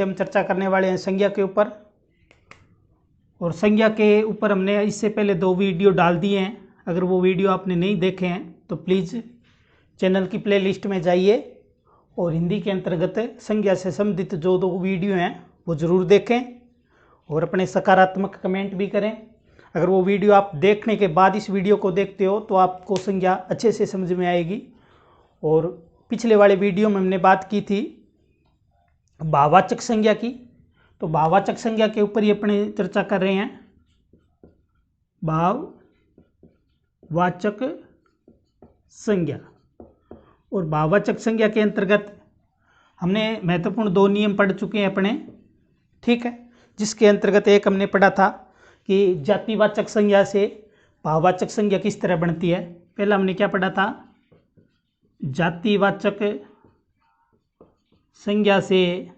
हम चर्चा करने वाले हैं संज्ञा के ऊपर। और संज्ञा के ऊपर हमने इससे पहले 2 वीडियो डाल दिए हैं। अगर वो वीडियो आपने नहीं देखे हैं तो प्लीज़ चैनल की प्लेलिस्ट में जाइए और हिंदी के अंतर्गत संज्ञा से संबंधित जो 2 वीडियो हैं वो ज़रूर देखें और अपने सकारात्मक कमेंट भी करें। अगर वो वीडियो आप देखने के बाद इस वीडियो को देखते हो तो आपको संज्ञा अच्छे से समझ में आएगी। और पिछले वाले वीडियो में हमने बात की थी भाववाचक संज्ञा की, तो भाववाचक संज्ञा के ऊपर ही अपने चर्चा कर रहे हैं। भाववाचक संज्ञा और भाववाचक संज्ञा के अंतर्गत हमने महत्वपूर्ण 2 नियम पढ़ चुके हैं अपने, ठीक है। जिसके अंतर्गत एक हमने पढ़ा था कि जातिवाचक संज्ञा से भाववाचक संज्ञा किस तरह बनती है। पहला हमने क्या पढ़ा था, जातिवाचक संज्ञा से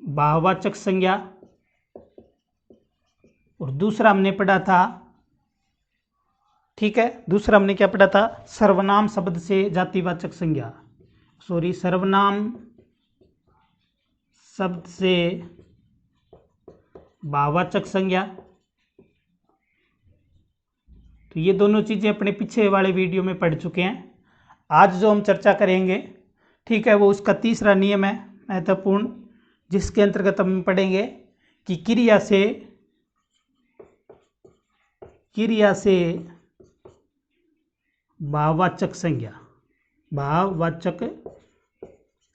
भाववाचक संज्ञा, और दूसरा हमने पढ़ा था, ठीक है, दूसरा हमने क्या पढ़ा था, सर्वनाम शब्द से जातिवाचक संज्ञा, सर्वनाम शब्द से भाववाचक संज्ञा। तो ये दोनों चीज़ें अपने पीछे वाले वीडियो में पढ़ चुके हैं। आज जो हम चर्चा करेंगे, ठीक है, वो उसका तीसरा नियम है महत्वपूर्ण, जिसके अंतर्गत हम पढ़ेंगे कि क्रिया से भाववाचक संज्ञा, भाववाचक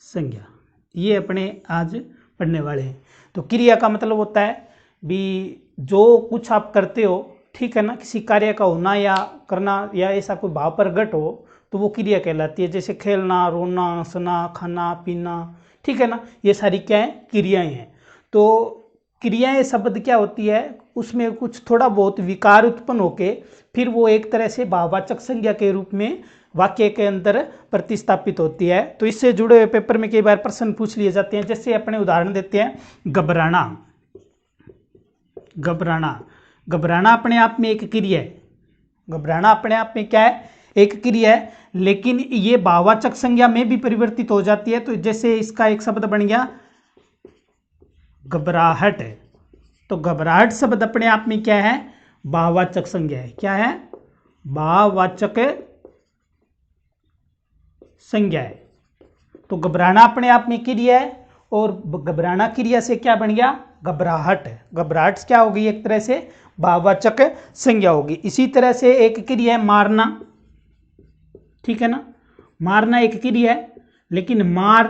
संज्ञा, ये अपने आज पढ़ने वाले हैं। तो क्रिया का मतलब होता है भी जो कुछ आप करते हो, ठीक है ना, किसी कार्य का होना या करना या ऐसा कोई भाव प्रगट हो तो वो क्रिया कहलाती है। जैसे खेलना, रोना, हंसना, खाना पीना, ठीक है ना, ये सारी क्या है, क्रियाएं हैं। तो क्रियाएं शब्द क्या होती है, उसमें कुछ थोड़ा बहुत विकार उत्पन्न होके फिर वो एक तरह से भाववाचक संज्ञा के रूप में वाक्य के अंदर प्रतिस्थापित होती है। तो इससे जुड़े हुए पेपर में कई बार प्रश्न पूछ लिए जाते हैं। जैसे अपने उदाहरण देते हैं, घबराना। घबराना अपने आप में एक क्रिया है। घबराना अपने आप में क्या है, एक क्रिया है, लेकिन ये भाववाचक संज्ञा में भी परिवर्तित हो जाती है। तो जैसे इसका एक शब्द बन गया घबराहट है, तो घबराहट शब्द अपने आप में क्या है, भाववाचक संज्ञा है। क्या है, भाववाचक संज्ञा है। तो घबराना अपने आप में क्रिया है और घबराना क्रिया से क्या बन गया, घबराहट। घबराहट क्या होगी, एक तरह से भाववाचक संज्ञा होगी। इसी तरह से एक क्रिया है मारना, ठीक है ना, मारना एक क्रिया है, लेकिन मार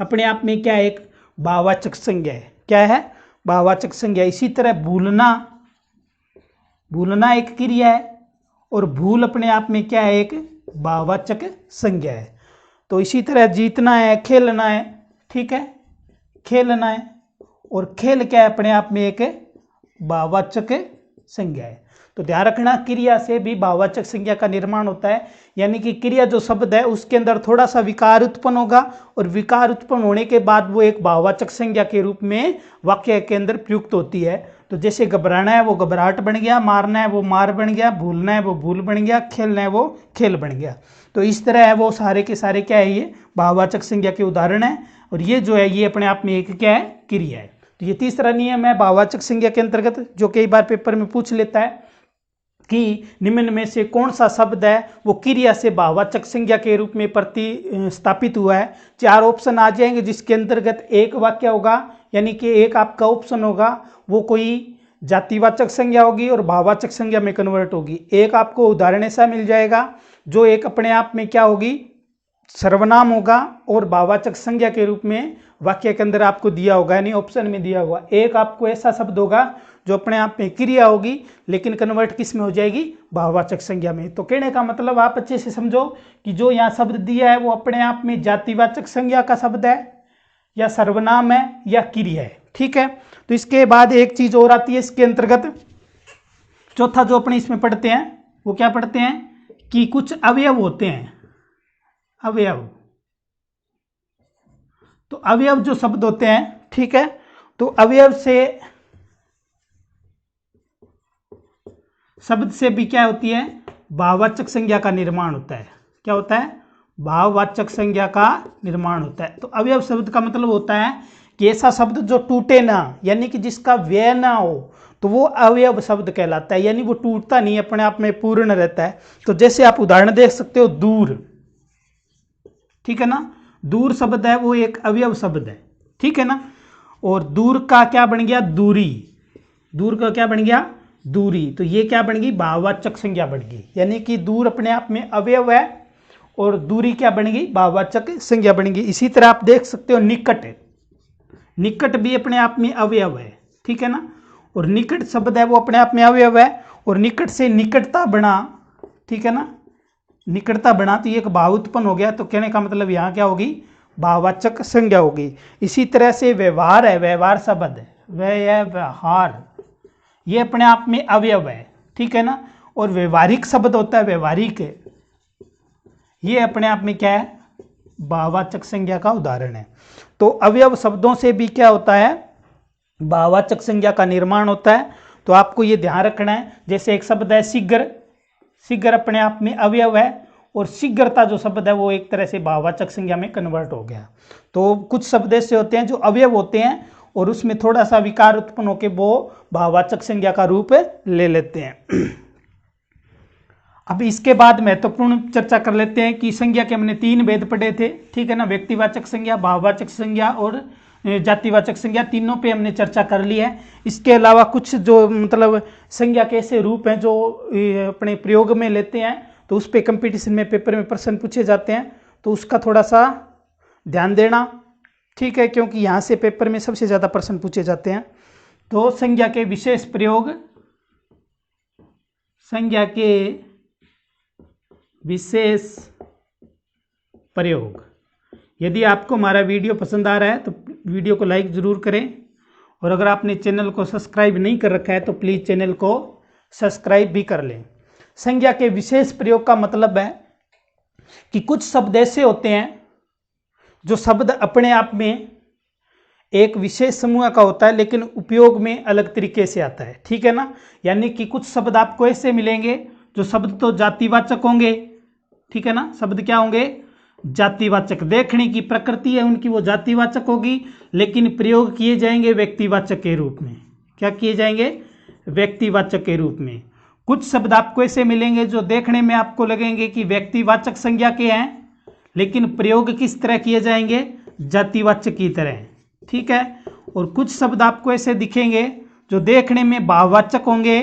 अपने आप में क्या है, एक भाववाचक संज्ञा है। क्या है, भाववाचक संज्ञा। इसी तरह भूलना एक क्रिया है और भूल अपने आप में क्या है, एक भाववाचक संज्ञा है। तो इसी तरह जीतना है, खेलना है, ठीक है, खेलना है, और खेल क्या है, अपने आप में एक भाववाचक संज्ञा है। तो ध्यान रखना, क्रिया से भी भाववाचक संज्ञा का निर्माण होता है। यानी कि क्रिया जो शब्द है उसके अंदर थोड़ा सा विकार उत्पन्न होगा और विकार उत्पन्न होने के बाद वो एक भाववाचक संज्ञा के रूप में वाक्य के अंदर प्रयुक्त होती है। तो जैसे घबराना है वो घबराहट बन गया, मारना है वो मार बन गया, भूलना है वो भूल बन गया, खेलना है वो खेल बन गया। तो इस तरह है वो सारे के सारे क्या है, ये भाववाचक संज्ञा के उदाहरण है। और ये जो है ये अपने आप में एक क्या है, क्रिया है। तो ये तीसरा नियम है भाववाचक संज्ञा के अंतर्गत, जो कई बार पेपर में पूछ लेता है कि निम्न में से कौन सा शब्द है वो क्रिया से भाववाचक संज्ञा के रूप में प्रतिस्थापित हुआ है। 4 ऑप्शन आ जाएंगे, जिसके अंतर्गत एक वाक्य होगा, यानी कि एक आपका ऑप्शन होगा वो कोई जातिवाचक संज्ञा होगी और भाववाचक संज्ञा में कन्वर्ट होगी। एक आपको उदाहरण ऐसा मिल जाएगा जो एक अपने आप में क्या होगी, सर्वनाम होगा और भाववाचक संज्ञा के रूप में वाक्य के अंदर आपको दिया होगा, यानी ऑप्शन में दिया होगा। एक आपको ऐसा शब्द होगा जो अपने आप में क्रिया होगी लेकिन कन्वर्ट किस में हो जाएगी, भाववाचक संज्ञा में। तो कहने का मतलब आप अच्छे से समझो कि जो यहाँ शब्द दिया है वो अपने आप में जातिवाचक संज्ञा का शब्द है या सर्वनाम है या क्रिया है, ठीक है। तो इसके बाद एक चीज और आती है इसके अंतर्गत, चौथा जो अपने इसमें पढ़ते हैं वो क्या पढ़ते हैं कि कुछ अवयव होते हैं। अवयव, तो अवयव जो शब्द होते हैं, ठीक है, तो अवयव से शब्द से भी क्या होती है, भाववाचक संज्ञा का निर्माण होता है। क्या होता है, भाववाचक संज्ञा का निर्माण होता है। तो अवयव शब्द का मतलब होता है कि ऐसा शब्द जो टूटे ना, यानी कि जिसका व्यय ना हो, तो वो अवयव शब्द कहलाता है, यानी वो टूटता नहीं, अपने आप में पूर्ण रहता है। तो जैसे आप उदाहरण देख सकते हो, दूर, ठीक है ना, दूर शब्द है वो एक अवयव शब्द है, ठीक है ना। और दूर का क्या बन गया, दूरी, दूर का क्या बन गया, दूरी। तो ये क्या बन गई, भाववाचक संज्ञा बन गई, यानी कि दूर अपने आप में अवयव है और दूरी क्या बन गई, भाववाचक संज्ञा बन गई। इसी तरह आप देख सकते हो निकट, निकट भी अपने आप में अवयव है, ठीक है ना। और निकट शब्द है वो अपने आप में अवयव है, और निकट से निकटता बना, ठीक है ना, निकटता बना, तो ये एक भाव उत्पन्न हो गया। तो कहने का मतलब यहाँ क्या होगी, भाववाचक संज्ञा होगी। इसी तरह से व्यवहार है, व्यवहार शब्द है, व्यवहार, ये अपने आप में अवयव है, ठीक है ना। और व्यवहारिक शब्द होता है, व्यवहारिक, ये अपने आप में क्या है, भाववाचक संज्ञा का उदाहरण है। तो अवयव शब्दों से भी क्या होता है, भाववाचक संज्ञा का निर्माण होता है। तो आपको ये ध्यान रखना है, जैसे एक शब्द है शीघ्र, शीघ्र अपने आप में अवयव है, और शीघ्रता जो शब्द है वो एक तरह से भाववाचक संज्ञा में कन्वर्ट हो गया। तो कुछ शब्द ऐसे होते हैं जो अवयव होते हैं और उसमें थोड़ा सा विकार उत्पन्न होकर वो भाववाचक संज्ञा का रूप ले लेते हैं। अब इसके बाद महत्वपूर्ण चर्चा कर लेते हैं कि संज्ञा के हमने 3 भेद पढ़े थे, ठीक है ना, व्यक्तिवाचक संज्ञा, भाववाचक संज्ञा और जातिवाचक संज्ञा, तीनों पे हमने चर्चा कर ली है। इसके अलावा कुछ जो मतलब संज्ञा के ऐसे रूप हैं जो अपने प्रयोग में लेते हैं, तो उस पे कंपटीशन में पेपर में प्रश्न पूछे जाते हैं, तो उसका थोड़ा सा ध्यान देना, ठीक है, क्योंकि यहाँ से पेपर में सबसे ज़्यादा प्रश्न पूछे जाते हैं। तो संज्ञा के विशेष प्रयोग, संज्ञा के विशेष प्रयोग। यदि आपको हमारा वीडियो पसंद आ रहा है तो वीडियो को लाइक ज़रूर करें, और अगर आपने चैनल को सब्सक्राइब नहीं कर रखा है तो प्लीज़ चैनल को सब्सक्राइब भी कर लें। संज्ञा के विशेष प्रयोग का मतलब है कि कुछ शब्द ऐसे होते हैं जो शब्द अपने आप में एक विशेष समूह का होता है लेकिन उपयोग में अलग तरीके से आता है, ठीक है ना। यानी कि कुछ शब्द आपको ऐसे मिलेंगे जो शब्द तो जातिवाचक होंगे, ठीक है ना, शब्द क्या होंगे, जातिवाचक, देखने की प्रकृति है उनकी वो जातिवाचक होगी, लेकिन प्रयोग किए जाएंगे व्यक्तिवाचक के रूप में। क्या किए जाएंगे, व्यक्तिवाचक के रूप में। कुछ शब्द आपको ऐसे मिलेंगे जो देखने में आपको लगेंगे कि व्यक्तिवाचक संज्ञा के हैं, लेकिन प्रयोग किस तरह किए जाएंगे, जातिवाचक की तरह, ठीक है। और कुछ शब्द आपको ऐसे दिखेंगे जो देखने में भाववाचक होंगे,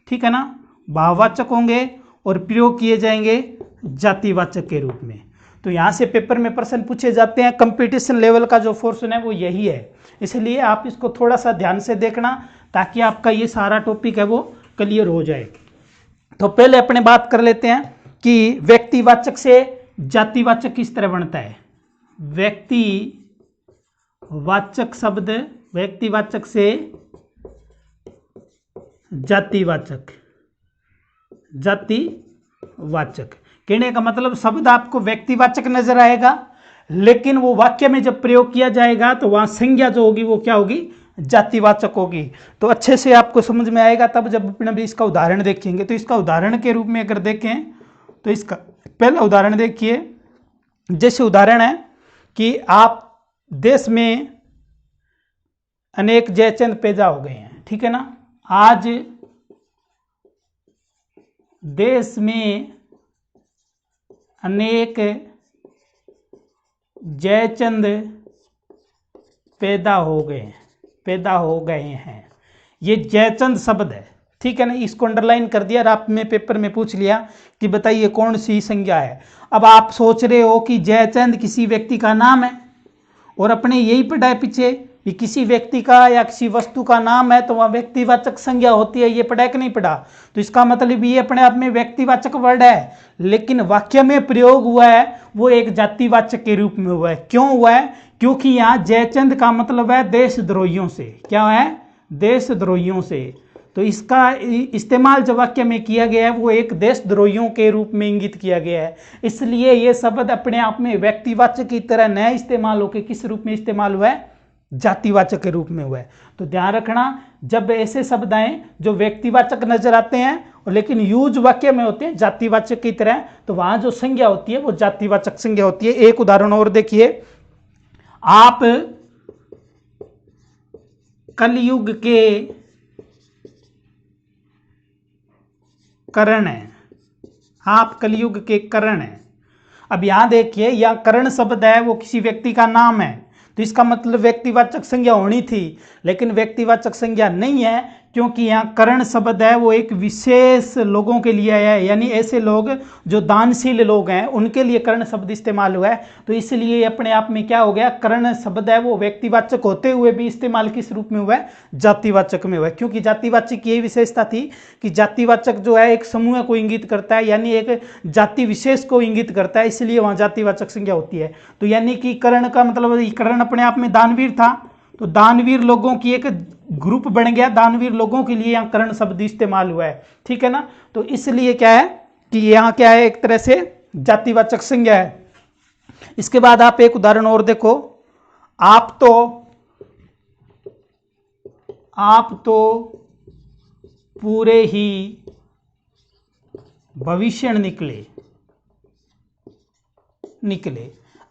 ठीक है ना, भाववाचक होंगे और प्रयोग किए जाएंगे जातिवाचक के रूप में। तो यहाँ से पेपर में प्रश्न पूछे जाते हैं। कंपटीशन लेवल का जो पोर्शन है वो यही है, इसलिए आप इसको थोड़ा सा ध्यान से देखना ताकि आपका ये सारा टॉपिक है वो क्लियर हो जाए। तो पहले अपने बात कर लेते हैं कि व्यक्तिवाचक से जातिवाचक किस तरह बनता है। व्यक्तिवाचक शब्द, व्यक्तिवाचक से जातिवाचक, जातिवाचक कहने का मतलब शब्द आपको व्यक्तिवाचक नजर आएगा, लेकिन वो वाक्य में जब प्रयोग किया जाएगा तो वहां संज्ञा जो होगी वो क्या होगी, जातिवाचक होगी। तो अच्छे से आपको समझ में आएगा तब जब अपने भी इसका उदाहरण देखेंगे। तो इसका उदाहरण के रूप में अगर देखें तो इसका पहला उदाहरण देखिए, जैसे उदाहरण है कि आप देश में अनेक जयचंद पैदा हो गए हैं, ठीक है ना। आज देश में अनेक जयचंद पैदा हो गए हैं। ये जयचंद शब्द है, ठीक है ना, इसको अंडरलाइन कर दिया और आप में पेपर में पूछ लिया कि बताइए कौन सी संज्ञा है। अब आप सोच रहे हो कि जयचंद किसी व्यक्ति का नाम है, और अपने यही पढ़ा है पीछे कि किसी व्यक्ति का या किसी वस्तु का नाम है तो वह व्यक्तिवाचक संज्ञा होती है, ये पढ़ा कि नहीं पढ़ा। तो इसका मतलब ये अपने आप में व्यक्तिवाचक वर्ड है, लेकिन वाक्य में प्रयोग हुआ है वो एक जातिवाचक के रूप में हुआ है। क्यों हुआ है, क्योंकि यहाँ जयचंद का मतलब है देशद्रोहियों से। क्या है, देशद्रोहियों से। तो इसका इस्तेमाल जो वाक्य में किया गया है वो एक देशद्रोहियों के रूप में इंगित किया गया है, इसलिए ये शब्द अपने आप में व्यक्तिवाचक की तरह न इस्तेमाल होकर किस रूप में इस्तेमाल हुआ है, जातिवाचक के रूप में हुआ है। तो ध्यान रखना, जब ऐसे शब्द आए जो व्यक्तिवाचक नजर आते हैं और लेकिन यूज वाक्य में होते हैं जातिवाचक की तरह, तो वहां जो संज्ञा होती है वो जातिवाचक संज्ञा होती है। एक उदाहरण और देखिए, आप कलयुग के करण हैं, आप कलयुग के करण हैं। अब यहां देखिए, यह करण शब्द है वो किसी व्यक्ति का नाम है, तो इसका मतलब व्यक्तिवाचक संज्ञा होनी थी, लेकिन व्यक्तिवाचक संज्ञा नहीं है, क्योंकि यहाँ करण शब्द है वो एक विशेष लोगों के लिए है, यानी ऐसे लोग जो दानशील लोग हैं उनके लिए करण शब्द इस्तेमाल हुआ है। तो इसलिए अपने आप में क्या हो गया, करण शब्द है वो व्यक्तिवाचक होते हुए भी इस्तेमाल किस रूप में हुआ है, जातिवाचक में हुआ है। क्योंकि जातिवाचक की यही विशेषता थी कि जातिवाचक जो है एक समूह को इंगित करता है, यानी एक जाति विशेष को इंगित करता है, इसलिए वहां जातिवाचक संज्ञा होती है। तो यानी कि करण का मतलब, करण अपने आप में दानवीर था, तो दानवीर लोगों की एक ग्रुप बन गया, दानवीर लोगों के लिए यहाँ करण शब्द इस्तेमाल हुआ है, ठीक है ना। तो इसलिए क्या है कि यहाँ क्या है, एक तरह से जातिवाचक संज्ञा है। इसके बाद आप एक उदाहरण और देखो, आप तो पूरे ही भविष्य निकले।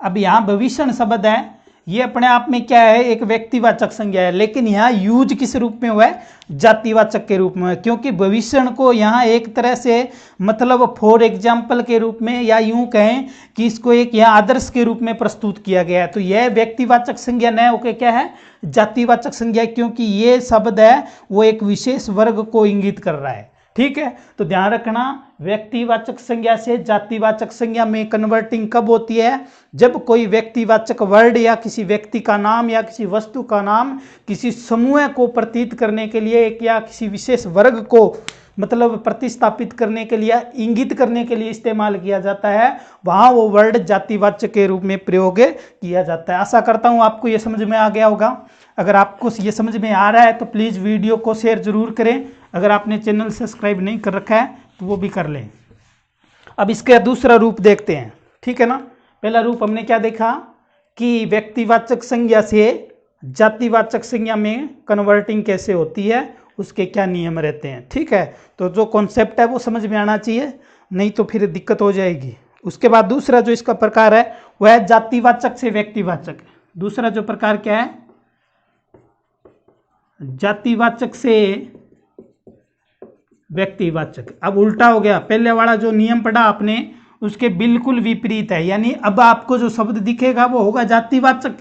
अब यहां भविष्य शब्द है, ये अपने आप में क्या है, एक व्यक्तिवाचक संज्ञा है, लेकिन यहाँ यूज किस रूप में हुआ है, जातिवाचक के रूप में, क्योंकि भविष्य को यहाँ एक तरह से मतलब फॉर एग्जाम्पल के रूप में, या यूं कहें कि इसको एक यहाँ आदर्श के रूप में प्रस्तुत किया गया है। तो यह व्यक्तिवाचक संज्ञा न होकर क्या है, जातिवाचक संज्ञा, क्योंकि ये शब्द है वो एक विशेष वर्ग को इंगित कर रहा है, ठीक है। तो ध्यान रखना, व्यक्तिवाचक संज्ञा से जातिवाचक संज्ञा में कन्वर्टिंग कब होती है, जब कोई व्यक्तिवाचक वर्ड या किसी व्यक्ति का नाम या किसी वस्तु का नाम किसी समूह को प्रतीत करने के लिए या किसी विशेष वर्ग को मतलब प्रतिस्थापित करने के लिए, इंगित करने के लिए इस्तेमाल किया जाता है, वहां वो वर्ड जातिवाचक के रूप में प्रयोग किया जाता है। आशा करता हूं आपको ये समझ में आ गया होगा। अगर आपको ये समझ में आ रहा है तो प्लीज़ वीडियो को शेयर जरूर करें। अगर आपने चैनल सब्सक्राइब नहीं कर रखा है तो वो भी कर लें। अब इसका दूसरा रूप देखते हैं, ठीक है ना। पहला रूप हमने क्या देखा कि व्यक्तिवाचक संज्ञा से जातिवाचक संज्ञा में कन्वर्टिंग कैसे होती है, उसके क्या नियम रहते हैं, ठीक है। तो जो कॉन्सेप्ट है वो समझ में आना चाहिए, नहीं तो फिर दिक्कत हो जाएगी। उसके बाद दूसरा जो इसका प्रकार है वह है जातिवाचक से व्यक्तिवाचक। दूसरा जो प्रकार क्या है, जातिवाचक से व्यक्तिवाचक। अब उल्टा हो गया, पहले वाला जो नियम पढ़ा आपने उसके बिल्कुल विपरीत है, यानी अब आपको जो शब्द दिखेगा वो होगा जातिवाचक,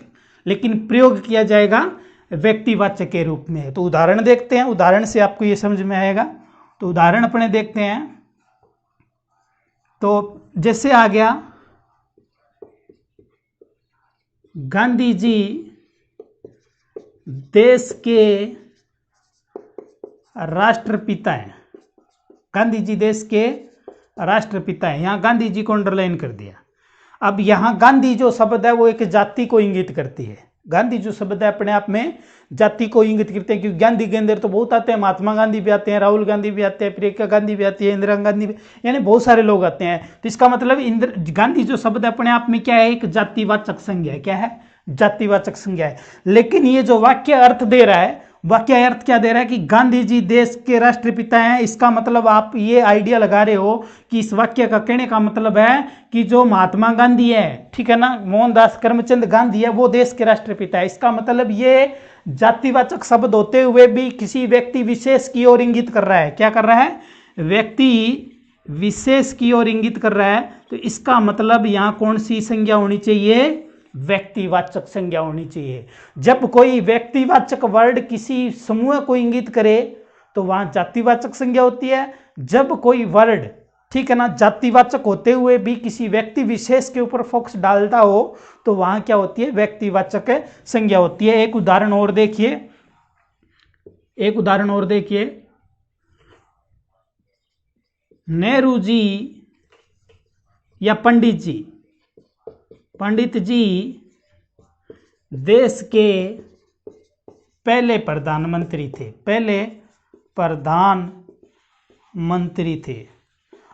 लेकिन प्रयोग किया जाएगा व्यक्तिवाचक के रूप में। तो उदाहरण देखते हैं, उदाहरण से आपको ये समझ में आएगा। तो उदाहरण अपने देखते हैं, तो जैसे आ गया, गांधी जी देश के राष्ट्रपिता हैं। गांधी जी देश के राष्ट्रपिता हैं, यहां गांधी जी को अंडरलाइन कर दिया। अब यहां गांधी जो शब्द है वो एक जाति को इंगित करती है। गांधी जो शब्द है अपने आप में जाति को इंगित करते हैं, क्योंकि गांधी के अंदर तो बहुत आते हैं, महात्मा गांधी भी आते हैं, राहुल गांधी भी आते हैं, प्रियंका गांधी भी आती है, इंदिरा गांधी भी, यानी बहुत सारे लोग आते हैं। तो इसका मतलब गांधी जो शब्द है अपने आप में क्या है, एक जातिवाचक संज्ञा है। क्या है, जातिवाचक संज्ञा है। लेकिन ये जो वाक्य अर्थ दे रहा है, वाक्य अर्थ क्या दे रहा है कि गांधी जी देश के राष्ट्रपिता हैं, इसका मतलब आप ये आइडिया लगा रहे हो कि इस वाक्य का कहने का मतलब है कि जो महात्मा गांधी है, ठीक है ना, मोहनदास करमचंद गांधी है, वो देश के राष्ट्रपिता है। इसका मतलब ये जातिवाचक शब्द होते हुए भी किसी व्यक्ति विशेष की ओर इंगित कर रहा है। क्या कर रहा है, व्यक्ति विशेष की ओर इंगित कर रहा है। तो इसका मतलब यहाँ कौन सी संज्ञा होनी चाहिए, व्यक्तिवाचक संज्ञा होनी चाहिए। जब कोई व्यक्तिवाचक वर्ड किसी समूह को इंगित करे तो वहां जातिवाचक संज्ञा होती है। जब कोई वर्ड, ठीक है ना, जातिवाचक होते हुए भी किसी व्यक्ति विशेष के ऊपर फोकस डालता हो तो वहां क्या होती है, व्यक्तिवाचक संज्ञा होती है। एक उदाहरण और देखिए, एक उदाहरण और देखिए, नेहरू जी या पंडित जी देश के पहले प्रधानमंत्री थे, पहले प्रधानमंत्री थे।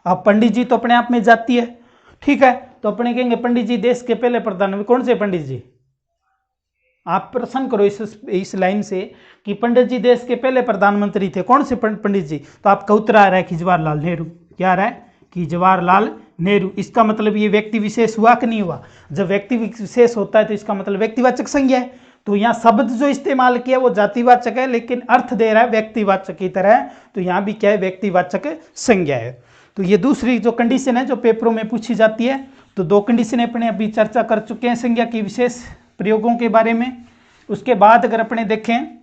अब पंडित जी तो अपने आप में जाति है, ठीक है, तो अपने कहेंगे पंडित जी देश के पहले प्रधानमंत्री। कौन से पंडित जी, आप प्रश्न करो इस लाइन से कि पंडित जी देश के पहले प्रधानमंत्री थे, कौन से पंडित जी? तो आपका उत्तर आ रहा है कि जवाहरलाल नेहरू। क्या आ रहा है कि जवाहरलाल नेहरू। इसका मतलब ये व्यक्ति विशेष हुआ कि नहीं हुआ? जब व्यक्ति विशेष होता है तो इसका मतलब व्यक्तिवाचक संज्ञा है। तो यहाँ शब्द जो इस्तेमाल किया वो जातिवाचक है, लेकिन अर्थ दे रहा है व्यक्तिवाचक की तरह, तो यहाँ भी क्या है, व्यक्तिवाचक संज्ञा है। तो ये दूसरी जो कंडीशन है जो पेपरों में पूछी जाती है। तो दो कंडीशन अपने अभी चर्चा कर चुके हैं संज्ञा की विशेष प्रयोगों के बारे में। उसके बाद अगर अपने देखें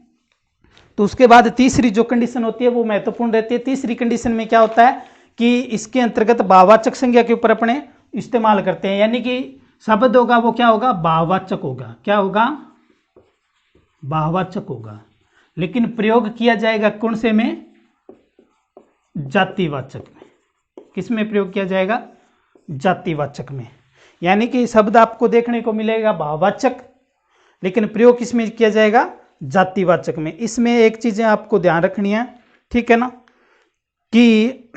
तो उसके बाद तीसरी जो कंडीशन होती है वो महत्वपूर्ण रहती है। तीसरी कंडीशन में क्या होता है कि इसके अंतर्गत भाववाचक संज्ञा के ऊपर अपने इस्तेमाल करते हैं, यानी कि शब्द होगा वो क्या होगा, भाववाचक होगा। क्या होगा, भाववाचक होगा, लेकिन प्रयोग किया जाएगा कौन से में, जातिवाचक में। किस में प्रयोग किया जाएगा, जातिवाचक में। यानी कि शब्द आपको देखने को मिलेगा भाववाचक, लेकिन प्रयोग किसमें किया जाएगा, जातिवाचक में। इसमें एक चीजें आपको ध्यान रखनी है, ठीक है ना, कि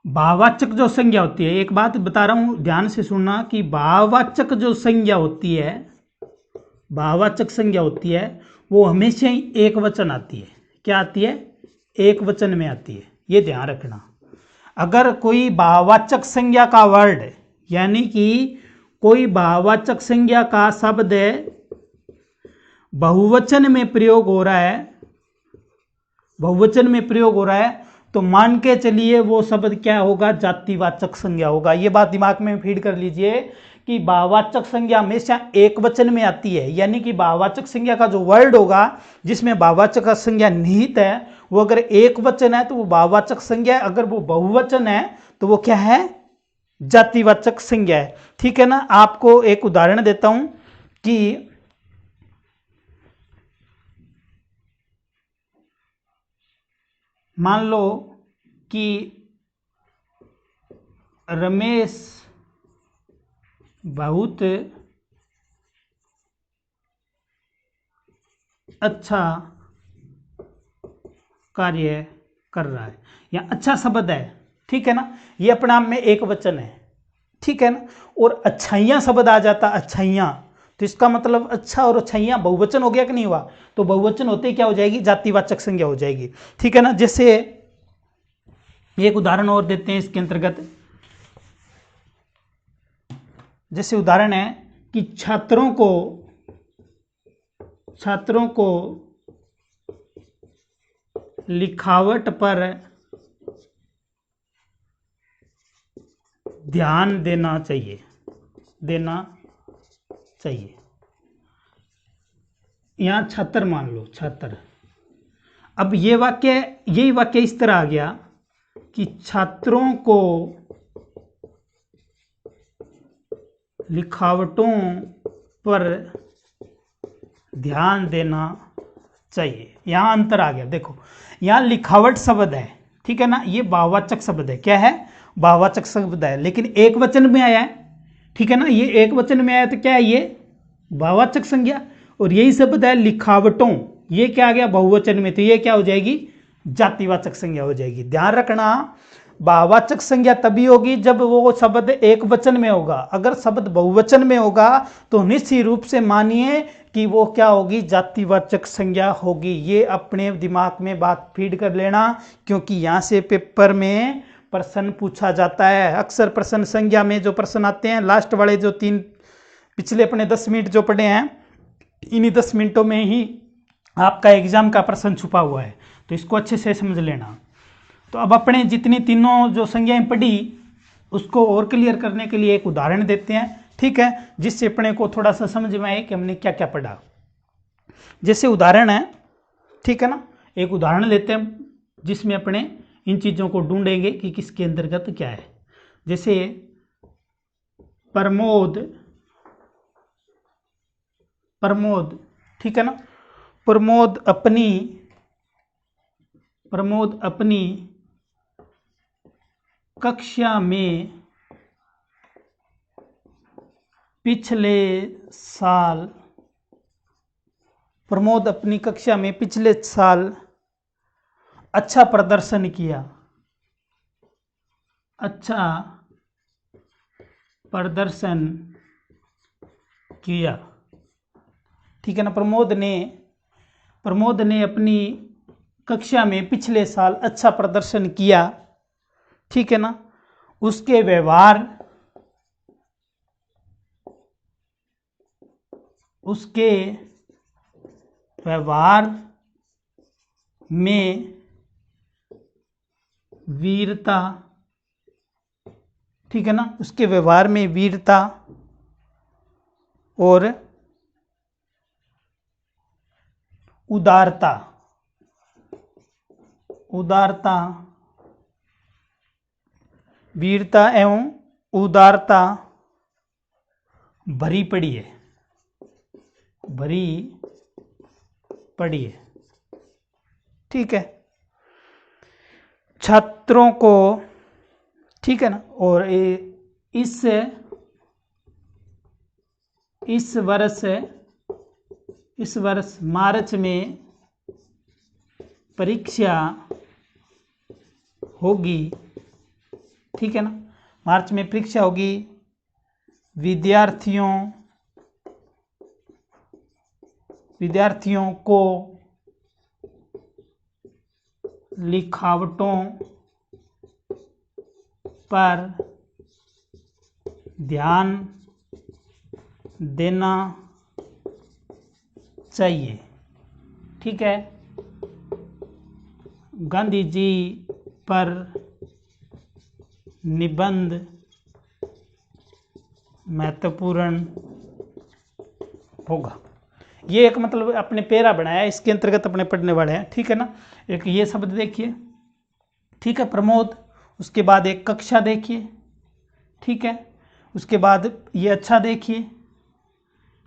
भाववाचक जो संज्ञा होती है, एक बात बता रहा हूं ध्यान से सुनना, कि भाववाचक जो संज्ञा होती है, भाववाचक संज्ञा होती है वो हमेशा ही एक वचन आती है। क्या आती है, एक वचन में आती है, ये ध्यान रखना। अगर कोई भाववाचक संज्ञा का वर्ड, यानी कि कोई भाववाचक संज्ञा का शब्द बहुवचन में प्रयोग हो रहा है, बहुवचन में प्रयोग हो रहा है, तो मान के चलिए वो शब्द क्या होगा, जातिवाचक संज्ञा होगा। ये बात दिमाग में फीड कर लीजिए कि भाववाचक संज्ञा हमेशा एक वचन में आती है, यानी कि भाववाचक संज्ञा का जो वर्ड होगा जिसमें भाववाचक संज्ञा निहित है, वो अगर एक वचन है तो वो भाववाचक संज्ञा है, अगर वो बहुवचन है तो वो क्या है, जातिवाचक संज्ञा है। ठीक है ना। आपको एक उदाहरण देता हूं कि मान लो कि रमेश बहुत अच्छा कार्य कर रहा है, या अच्छा शब्द है, ठीक है ना, ये अपने आप में एक वचन है, ठीक है ना। और अच्छाइयाँ शब्द आ जाता, अच्छाइयाँ, तो इसका मतलब अच्छा और अच्छाइयाँ बहुवचन हो गया कि नहीं हुआ, तो बहुवचन होते ही क्या हो जाएगी, जातिवाचक संज्ञा हो जाएगी, ठीक है ना। जैसे एक उदाहरण और देते हैं इसके अंतर्गत। जैसे उदाहरण है कि छात्रों को लिखावट पर ध्यान देना चाहिए, यहां छात्र मान लो, छात्र। अब यही वाक्य इस तरह आ गया कि छात्रों को लिखावटों पर ध्यान देना चाहिए। यहां अंतर आ गया, देखो यहां लिखावट शब्द है, ठीक है ना, ये भाववाचक शब्द है। क्या है, भाववाचक शब्द है, लेकिन एक वचन में आया है, ठीक है ना, ये एक वचन में आया तो क्या है, ये भाववाचक संज्ञा। और यही शब्द है लिखावटों, ये क्या आ गया, बहुवचन में, तो ये क्या हो जाएगी, जातिवाचक संज्ञा हो जाएगी। ध्यान रखना, भाववाचक संज्ञा तभी होगी जब वो शब्द एक वचन में होगा। अगर शब्द बहुवचन में होगा तो निश्चित रूप से मानिए कि वो क्या होगी, जातिवाचक संज्ञा होगी। ये अपने दिमाग में बात फीड कर लेना, क्योंकि यहाँ से पेपर में प्रश्न पूछा जाता है। अक्सर प्रश्न संज्ञा में जो प्रश्न आते हैं, लास्ट वाले जो पिछले अपने 10 मिनट जो पढ़े हैं, इन्हीं 10 मिनटों में ही आपका एग्जाम का प्रश्न छुपा हुआ है, तो इसको अच्छे से समझ लेना। तो अब अपने जितनी तीनों जो संज्ञाएं पढ़ी उसको और क्लियर करने के लिए एक उदाहरण देते हैं, ठीक है, जिससे अपने को थोड़ा सा समझ में आए कि हमने क्या क्या पढ़ा। जैसे उदाहरण है, ठीक है ना, एक उदाहरण लेते हैं जिसमें अपने इन चीज़ों को ढूंढेंगे कि किसके अंतर्गत क्या है। जैसे प्रमोद, ठीक है ना, प्रमोद अपनी कक्षा में पिछले साल अच्छा प्रदर्शन किया, ठीक है ना। प्रमोद ने अपनी कक्षा में पिछले साल अच्छा प्रदर्शन किया, ठीक है ना। उसके व्यवहार में वीरता, ठीक है ना, उसके व्यवहार में वीरता और उदारता वीरता एवं उदारता भरी पड़ी है, ठीक है। छात्रों को, ठीक है ना, और इस वर्ष मार्च में परीक्षा होगी, ठीक है ना। मार्च में परीक्षा होगी। विद्यार्थियों को लिखावटों पर ध्यान देना चाहिए, ठीक है। गांधी जी पर निबंध महत्वपूर्ण होगा। ये एक मतलब अपने पेरा बनाया, इसके अंतर्गत अपने पढ़ने वाले हैं, ठीक है ना। एक ये शब्द देखिए, ठीक है, प्रमोद। उसके बाद एक कक्षा देखिए, ठीक है। उसके बाद ये अच्छा देखिए,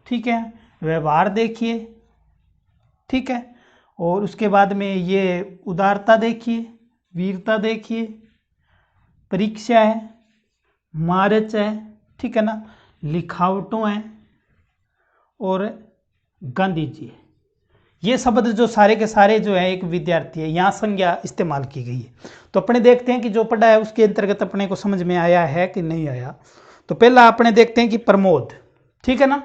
ठीक है। व्यवहार देखिए, ठीक है। और उसके बाद में ये उदारता देखिए, वीरता देखिए, परीक्षा है, मार्च है, ठीक है ना, लिखावटों हैं और गांधी जी है। ये शब्द जो सारे के सारे जो है एक विद्यार्थी है, यहाँ संज्ञा इस्तेमाल की गई है। तो अपने देखते हैं कि जो पढ़ा है उसके अंतर्गत अपने को समझ में आया है कि नहीं आया। तो पहला अपने देखते हैं कि प्रमोद, ठीक है ना।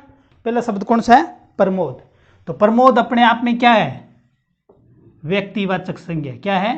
पहला शब्द कौन सा है? प्रमोद। तो प्रमोद अपने आप में क्या है? व्यक्तिवाचक संज्ञा। क्या है?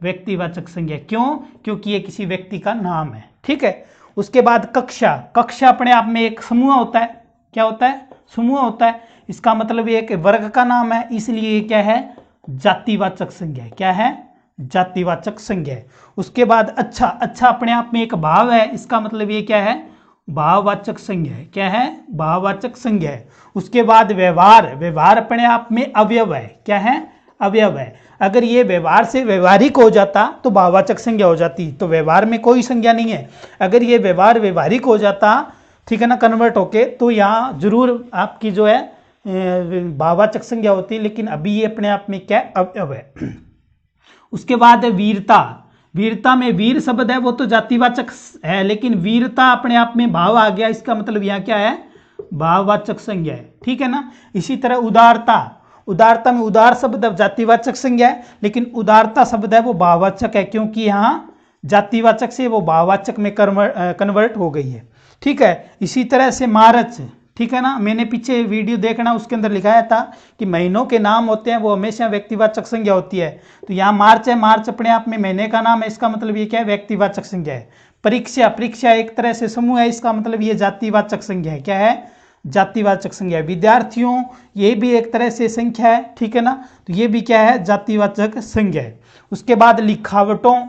व्यक्तिवाचक संज्ञा। क्यों? क्योंकि ये किसी व्यक्ति का नाम है, ठीक है। उसके बाद कक्षा। कक्षा अपने आप में एक समूह होता है। क्या होता है? समूह होता है। इसका मतलब ये एक वर्ग का नाम है, इसलिए ये क्या है? जातिवाचक संज्ञा। क्या है? जातिवाचक संज्ञा। उसके बाद अच्छा। अच्छा अपने आप में एक भाव है, इसका मतलब ये क्या है? भाववाचक संज्ञा है। क्या है? भाववाचक संज्ञा है। उसके बाद व्यवहार। व्यवहार अपने आप में अवयव है। क्या है? अवयव है। अगर ये व्यवहार से व्यवहारिक हो जाता तो भाववाचक संज्ञा हो जाती, तो व्यवहार में कोई संज्ञा नहीं है। अगर ये व्यवहार व्यवहारिक हो जाता, ठीक है ना, कन्वर्ट होके, तो यहाँ जरूर आपकी जो है भाववाचक संज्ञा होती, लेकिन अभी ये अपने आप में क्या? अवयव है। उसके बाद है वीरता। वीरता में वीर शब्द है वो तो जातिवाचक है, लेकिन वीरता अपने आप में भाव आ गया, इसका मतलब यहाँ क्या है? भाववाचक संज्ञा है, ठीक है ना। इसी तरह उदारता। उदारता में उदार शब्द जातिवाचक संज्ञा है, लेकिन उदारता शब्द है वो भाववाचक है, क्योंकि यहाँ जातिवाचक से वो भाववाचक में कन्वर्ट हो गई है, ठीक है। इसी तरह से मार्च, ठीक है ना। मैंने पीछे वीडियो देखना, उसके अंदर लिखाया था कि महीनों के नाम होते हैं वो हमेशा व्यक्तिवाचक संज्ञा होती है। तो यहाँ मार्च है, मार्च अपने आप में महीने का नाम है, इसका मतलब ये क्या है? व्यक्तिवाचक संज्ञा है। परीक्षा। परीक्षा एक तरह से समूह है, इसका मतलब ये जातिवाचक संज्ञा है। क्या है? जातिवाचक संज्ञा है। विद्यार्थियों, ये भी एक तरह से संख्या है, ठीक है ना। तो ये भी क्या है? जातिवाचक संज्ञा है। उसके बाद लिखावटों।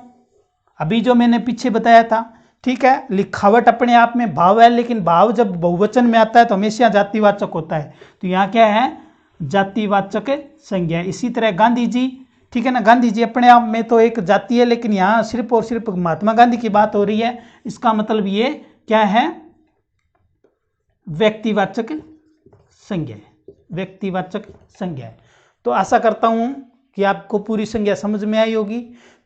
अभी जो मैंने पीछे बताया था, ठीक है। लिखावट अपने आप में भाव है, लेकिन भाव जब बहुवचन में आता है तो हमेशा जातिवाचक होता है, तो यहाँ क्या है? जातिवाचक संज्ञा। इसी तरह गांधी जी, ठीक है ना। गांधी जी अपने आप में तो एक जाति है, लेकिन यहाँ सिर्फ और सिर्फ महात्मा गांधी की बात हो रही है, इसका मतलब ये क्या है? व्यक्तिवाचक संज्ञा। व्यक्तिवाचक संज्ञा। तो आशा करता हूँ कि आपको पूरी संज्ञा समझ में आई होगी।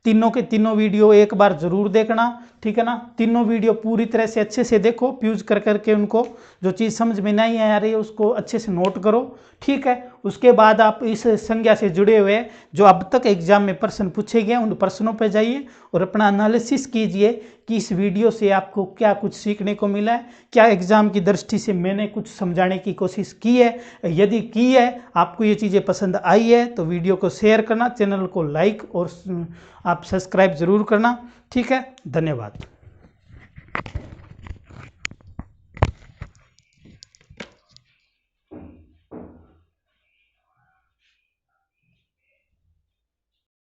तीनों के तीनों वीडियो एक बार जरूर देखना, ठीक है ना। तीनों वीडियो पूरी तरह से अच्छे से देखो, फ्यूज कर करके उनको जो चीज़ समझ में नहीं आ रही है उसको अच्छे से नोट करो, ठीक है। उसके बाद आप इस संज्ञा से जुड़े हुए जो अब तक एग्जाम में प्रश्न पूछे गए उन प्रश्नों पर जाइए और अपना एनालिसिस कीजिए कि इस वीडियो से आपको क्या कुछ सीखने को मिला है, क्या एग्जाम की दृष्टि से मैंने कुछ समझाने की कोशिश की है। यदि की है, आपको ये चीज़ें पसंद आई है तो वीडियो को शेयर करना, चैनल को लाइक और आप सब्सक्राइब जरूर करना, ठीक है। धन्यवाद।